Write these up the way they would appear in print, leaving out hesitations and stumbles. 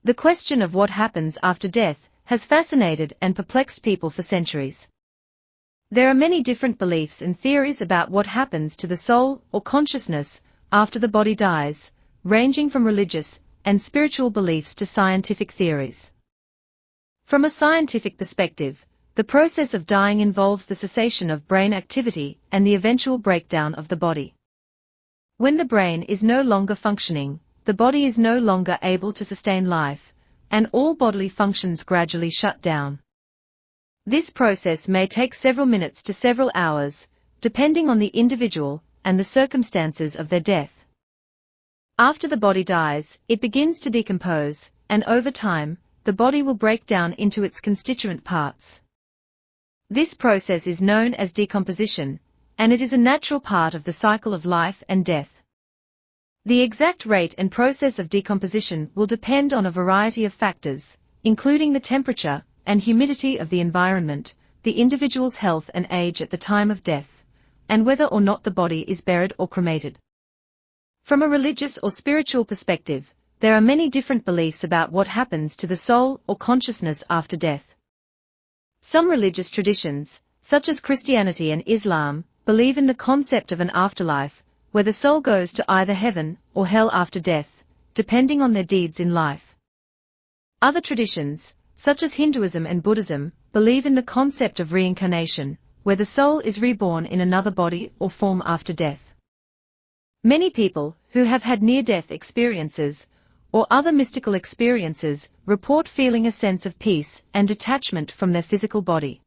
The question of what happens after death has fascinated and perplexed people for centuries. There are many different beliefs and theories about what happens to the soul or consciousness after the body dies, ranging from religious and spiritual beliefs to scientific theories. From a scientific perspective, the process of dying involves the cessation of brain activity and the eventual breakdown of the body. When the brain is no longer functioning, the body is no longer able to sustain life, and all bodily functions gradually shut down. This process may take several minutes to several hours, depending on the individual and the circumstances of their death. After the body dies, it begins to decompose, and over time, the body will break down into its constituent parts. This process is known as decomposition, and it is a natural part of the cycle of life and death. The exact rate and process of decomposition will depend on a variety of factors, including the temperature and humidity of the environment, the individual's health and age at the time of death, and whether or not the body is buried or cremated. From a religious or spiritual perspective, there are many different beliefs about what happens to the soul or consciousness after death. Some religious traditions, such as Christianity and Islam, believe in the concept of an afterlife, where the soul goes to either heaven or hell after death, depending on their deeds in life. Other traditions, such as Hinduism and Buddhism, believe in the concept of reincarnation, where the soul is reborn in another body or form after death. Many people who have had near-death experiences or other mystical experiences report feeling a sense of peace and detachment from their physical body.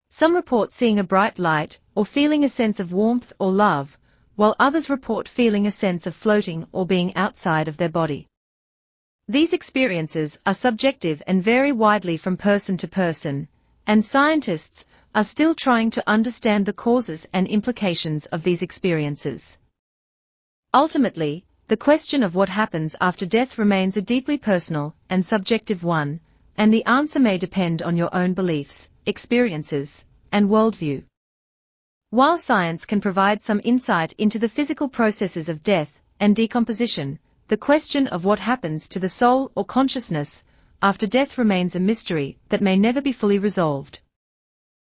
Some report seeing a bright light or feeling a sense of warmth or love, while others report feeling a sense of floating or being outside of their body. These experiences are subjective and vary widely from person to person, and scientists are still trying to understand the causes and implications of these experiences. Ultimately, the question of what happens after death remains a deeply personal and subjective one, and the answer may depend on your own beliefs, experiences, and worldview. While science can provide some insight into the physical processes of death and decomposition, the question of what happens to the soul or consciousness after death remains a mystery that may never be fully resolved.